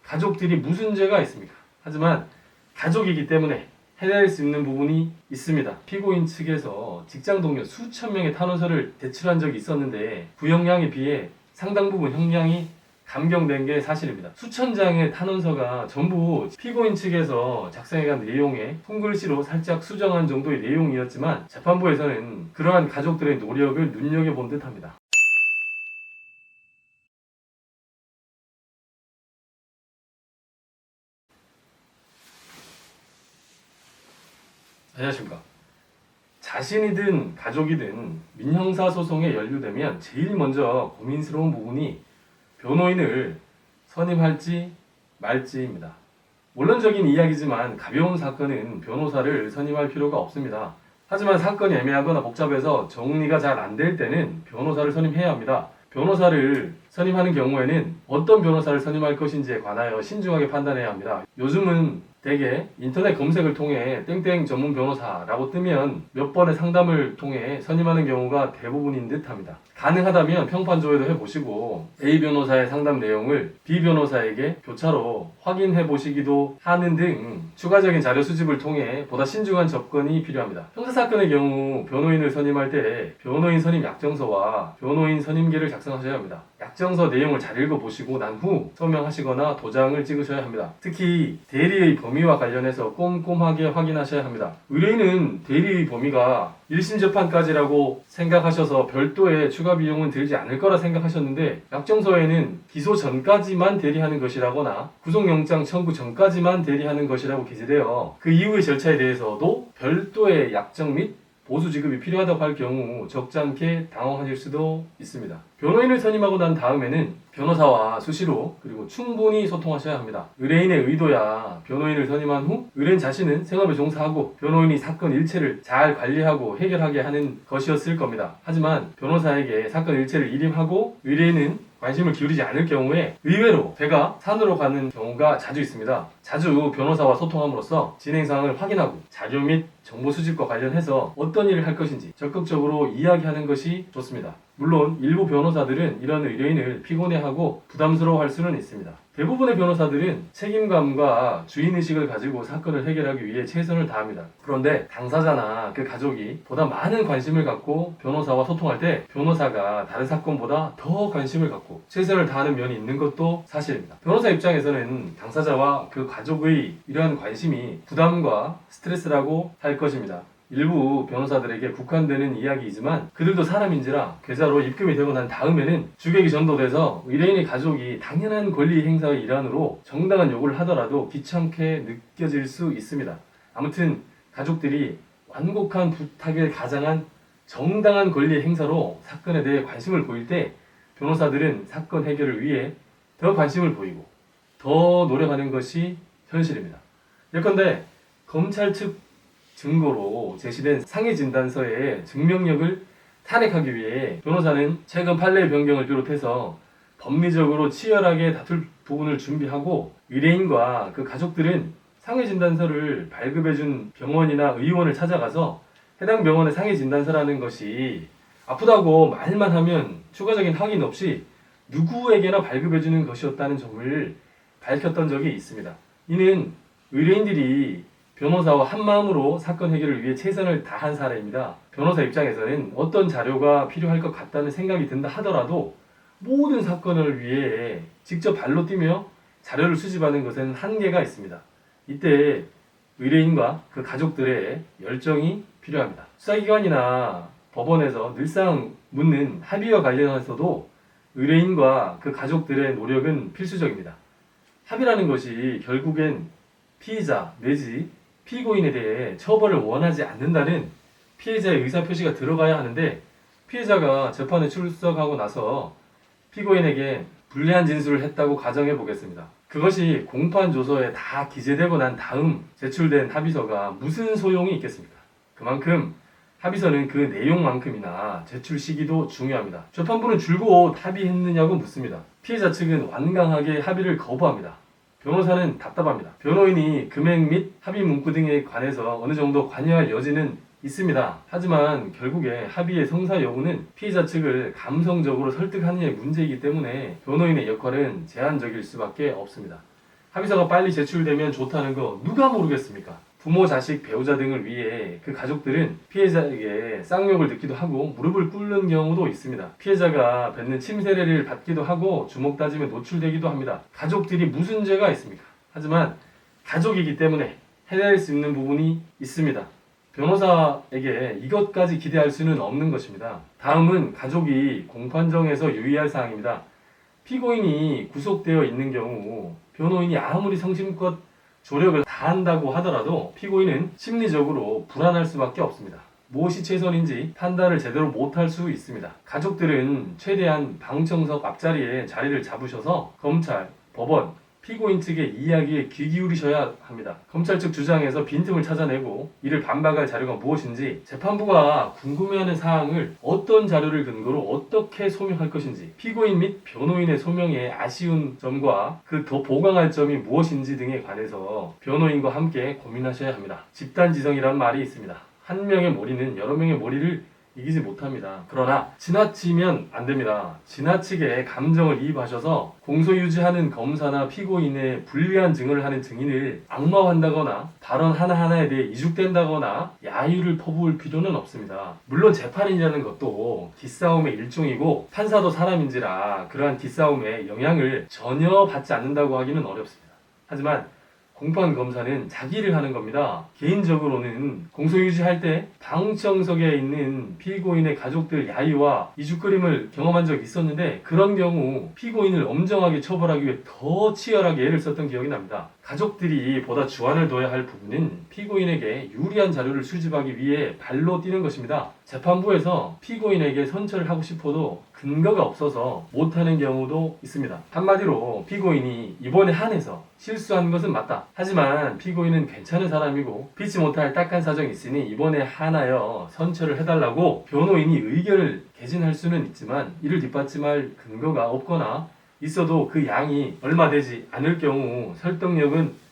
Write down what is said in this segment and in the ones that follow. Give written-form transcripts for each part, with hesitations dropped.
가족들이 무슨 죄가 있습니까? 하지만 가족이기 때문에 해낼 수 있는 부분이 있습니다. 피고인 측에서 직장 동료 수천 명의 탄원서를 제출한 적이 있었는데 그 형량에 비해 상당 부분 형량이 감경된 게 사실입니다. 수천 장의 탄원서가 전부 피고인 측에서 작성해간 내용에 손글씨로 살짝 수정한 정도의 내용이었지만 재판부에서는 그러한 가족들의 노력을 눈여겨본 듯합니다. 안녕하십니까. 자신이든 가족이든 민형사소송에 연루되면 제일 먼저 고민스러운 부분이 변호인을 선임할지 말지입니다. 원론적인 이야기지만 가벼운 사건은 변호사를 선임할 필요가 없습니다. 하지만 사건이 애매하거나 복잡해서 정리가 잘 안 될 때는 변호사를 선임해야 합니다. 변호사를 선임하는 경우에는 어떤 변호사를 선임할 것인지에 관하여 신중하게 판단해야 합니다. 요즘은 대개 인터넷 검색을 통해 땡땡 전문 변호사라고 뜨면 몇 번의 상담을 통해 선임하는 경우가 대부분인 듯 합니다. 가능하다면 평판 조회도 해보시고 A 변호사의 상담 내용을 B 변호사에게 교차로 확인해 보시기도 하는 등 추가적인 자료 수집을 통해 보다 신중한 접근이 필요합니다. 형사사건의 경우 변호인을 선임할 때 변호인 선임 약정서와 변호인 선임계를 작성하셔야 합니다. 약정서 내용을 잘 읽어보시고 난 후 서명하시거나 도장을 찍으셔야 합니다. 특히 대리의 범위와 관련해서 꼼꼼하게 확인하셔야 합니다. 의뢰인은 대리의 범위가 1심 재판까지라고 생각하셔서 별도의 추가 비용은 들지 않을 거라 생각하셨는데 약정서에는 기소 전까지만 대리하는 것이라거나 구속영장 청구 전까지만 대리하는 것이라고 기재되어 그 이후의 절차에 대해서도 별도의 약정 및 보수 지급이 필요하다고 할 경우 적잖게 당황하실 수도 있습니다. 변호인을 선임하고 난 다음에는 변호사와 수시로 그리고 충분히 소통하셔야 합니다. 의뢰인의 의도야 변호인을 선임한 후 의뢰인 자신은 생업에 종사하고 변호인이 사건 일체를 잘 관리하고 해결하게 하는 것이었을 겁니다. 하지만 변호사에게 사건 일체를 일임하고 의뢰인은 관심을 기울이지 않을 경우에 의외로 배가 산으로 가는 경우가 자주 있습니다. 자주 변호사와 소통함으로써 진행 사항을 확인하고 자료 및 정보 수집과 관련해서 어떤 일을 할 것인지 적극적으로 이야기하는 것이 좋습니다. 물론 일부 변호사들은 이런 의뢰인을 피곤해하고 부담스러워할 수는 있습니다. 대부분의 변호사들은 책임감과 주인의식을 가지고 사건을 해결하기 위해 최선을 다합니다. 그런데 당사자나 그 가족이 보다 많은 관심을 갖고 변호사와 소통할 때 변호사가 다른 사건보다 더 관심을 갖고 최선을 다하는 면이 있는 것도 사실입니다. 변호사 입장에서는 당사자와 그 가족의 이러한 관심이 부담과 스트레스라고 할 것입니다. 일부 변호사들에게 국한되는 이야기이지만 그들도 사람인지라 계좌로 입금이 되고 난 다음에는 주객이 전도돼서 의뢰인의 가족이 당연한 권리 행사의 일환으로 정당한 요구를 하더라도 귀찮게 느껴질 수 있습니다. 아무튼 가족들이 완곡한 부탁을 가장한 정당한 권리 행사로 사건에 대해 관심을 보일 때 변호사들은 사건 해결을 위해 더 관심을 보이고 더 노력하는 것이 현실입니다. 예컨대 검찰 측 증거로 제시된 상해 진단서의 증명력을 탄핵하기 위해 변호사는 최근 판례 변경을 비롯해서 법리적으로 치열하게 다툴 부분을 준비하고 의뢰인과 그 가족들은 상해 진단서를 발급해준 병원이나 의원을 찾아가서 해당 병원의 상해 진단서라는 것이 아프다고 말만 하면 추가적인 확인 없이 누구에게나 발급해주는 것이었다는 점을 밝혔던 적이 있습니다. 이는 의뢰인들이 변호사와 한마음으로 사건 해결을 위해 최선을 다한 사례입니다. 변호사 입장에서는 어떤 자료가 필요할 것 같다는 생각이 든다 하더라도 모든 사건을 위해 직접 발로 뛰며 자료를 수집하는 것은 한계가 있습니다. 이때 의뢰인과 그 가족들의 열정이 필요합니다. 수사기관이나 법원에서 늘상 묻는 합의와 관련해서도 의뢰인과 그 가족들의 노력은 필수적입니다. 합의라는 것이 결국엔 피의자 내지 피고인에 대해 처벌을 원하지 않는다는 피해자의 의사표시가 들어가야 하는데 피해자가 재판에 출석하고 나서 피고인에게 불리한 진술을 했다고 가정해 보겠습니다. 그것이 공판조서에 다 기재되고 난 다음 제출된 합의서가 무슨 소용이 있겠습니까? 그만큼 합의서는 그 내용만큼이나 제출 시기도 중요합니다. 재판부는 줄곧 합의했느냐고 묻습니다. 피해자 측은 완강하게 합의를 거부합니다. 변호사는 답답합니다. 변호인이 금액 및 합의 문구 등에 관해서 어느 정도 관여할 여지는 있습니다. 하지만 결국에 합의의 성사 여부는 피해자 측을 감성적으로 설득하느냐의 문제이기 때문에 변호인의 역할은 제한적일 수밖에 없습니다. 합의서가 빨리 제출되면 좋다는 거 누가 모르겠습니까? 부모, 자식, 배우자 등을 위해 그 가족들은 피해자에게 쌍욕을 듣기도 하고 무릎을 꿇는 경우도 있습니다. 피해자가 뱉는 침세례를 받기도 하고 주먹 다짐에 노출되기도 합니다. 가족들이 무슨 죄가 있습니까? 하지만 가족이기 때문에 해낼 수 있는 부분이 있습니다. 변호사에게 이것까지 기대할 수는 없는 것입니다. 다음은 가족이 공판정에서 유의할 사항입니다. 피고인이 구속되어 있는 경우 변호인이 아무리 성심껏 조력을 다한다고 하더라도 피고인은 심리적으로 불안할 수밖에 없습니다. 무엇이 최선인지 판단을 제대로 못할 수 있습니다. 가족들은 최대한 방청석 앞자리에 자리를 잡으셔서 검찰, 법원, 피고인 측의 이야기에 귀 기울이셔야 합니다. 검찰 측 주장에서 빈틈을 찾아내고 이를 반박할 자료가 무엇인지, 재판부가 궁금해하는 사항을 어떤 자료를 근거로 어떻게 소명할 것인지, 피고인 및 변호인의 소명에 아쉬운 점과 그 더 보강할 점이 무엇인지 등에 관해서 변호인과 함께 고민하셔야 합니다. 집단지성이란 말이 있습니다. 한 명의 머리는 여러 명의 머리를 이기지 못합니다. 그러나 지나치면 안 됩니다. 지나치게 감정을 이입하셔서 공소유지하는 검사나 피고인의 불리한 증언을 하는 증인을 악마화한다거나 발언 하나하나에 대해 이죽된다거나 야유를 퍼부을 필요는 없습니다. 물론 재판이라는 것도 기싸움의 일종이고 판사도 사람인지라 그러한 기싸움에 영향을 전혀 받지 않는다고 하기는 어렵습니다. 하지만 공판검사는 자기 일을 하는 겁니다. 개인적으로는 공소유지할 때 방청석에 있는 피고인의 가족들 야유와 이죽거림을 경험한 적이 있었는데, 그런 경우 피고인을 엄정하게 처벌하기 위해 더 치열하게 애를 썼던 기억이 납니다. 가족들이 보다 주안을 둬야 할 부분은 피고인에게 유리한 자료를 수집하기 위해 발로 뛰는 것입니다. 재판부에서 피고인에게 선처를 하고 싶어도 근거가 없어서 못하는 경우도 있습니다. 한마디로 피고인이 이번에 한해서 실수한 것은 맞다. 하지만 피고인은 괜찮은 사람이고 피치 못할 딱한 사정이 있으니 이번에 한하여 선처를 해달라고 변호인이 의견을 개진할 수는 있지만 이를 뒷받침할 근거가 없거나 있어도 그 양이 얼마 되지 않을 경우 설득력은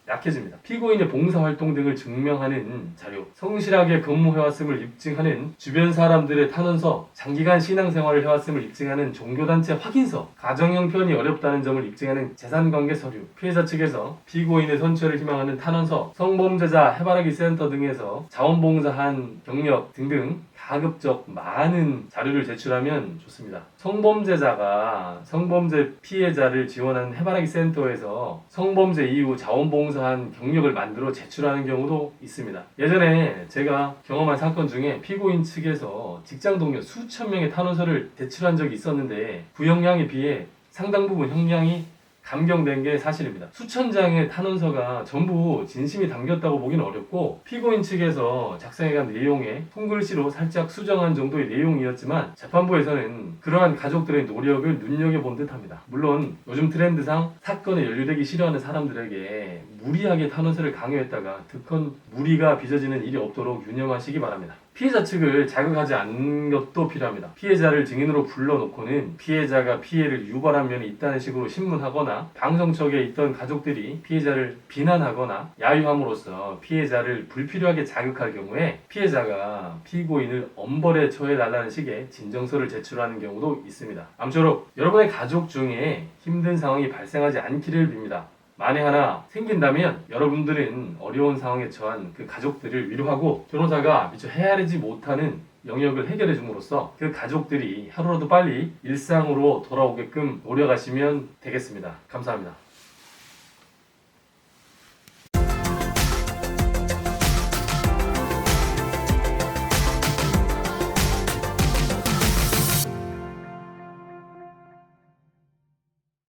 약해집니다. 피고인의 봉사활동 등을 증명하는 자료, 성실하게 근무해왔음을 입증하는 주변 사람들의 탄원서, 장기간 신앙생활을 해왔음을 입증하는 종교단체 확인서, 가정 형편이 어렵다는 점을 입증하는 재산관계 서류, 피해자 측에서 피고인의 선처를 희망하는 탄원서, 성범죄자 해바라기 센터 등에서 자원봉사한 경력 등등 가급적 많은 자료를 제출하면 좋습니다. 성범죄자가 성범죄 피해자를 지원하는 해바라기 센터에서 성범죄 이후 자원봉사한 경력을 만들어 제출하는 경우도 있습니다. 예전에 제가 경험한 사건 중에 피고인 측에서 직장 동료 수천 명의 탄원서를 제출한 적이 있었는데 그 형량에 비해 상당 부분 형량이 감경된 게 사실입니다. 수천 장의 탄원서가 전부 진심이 담겼다고 보기는 어렵고 피고인 측에서 작성해간 내용에 손글씨로 살짝 수정한 정도의 내용이었지만 재판부에서는 그러한 가족들의 노력을 눈여겨본 듯합니다. 물론 요즘 트렌드상 사건에 연루되기 싫어하는 사람들에게 무리하게 탄원서를 강요했다가 득헌 무리가 빚어지는 일이 없도록 유념하시기 바랍니다. 피해자 측을 자극하지 않는 것도 필요합니다. 피해자를 증인으로 불러놓고는 피해자가 피해를 유발한 면이 있다는 식으로 신문하거나 방송석에 있던 가족들이 피해자를 비난하거나 야유함으로써 피해자를 불필요하게 자극할 경우에 피해자가 피고인을 엄벌에 처해달라는 식의 진정서를 제출하는 경우도 있습니다. 아무쪼록 여러분의 가족 중에 힘든 상황이 발생하지 않기를 빕니다. 만에 하나 생긴다면 여러분들은 어려운 상황에 처한 그 가족들을 위로하고 변호사가 미처 헤아리지 못하는 영역을 해결해 줌으로써 그 가족들이 하루라도 빨리 일상으로 돌아오게끔 노력하시면 되겠습니다. 감사합니다.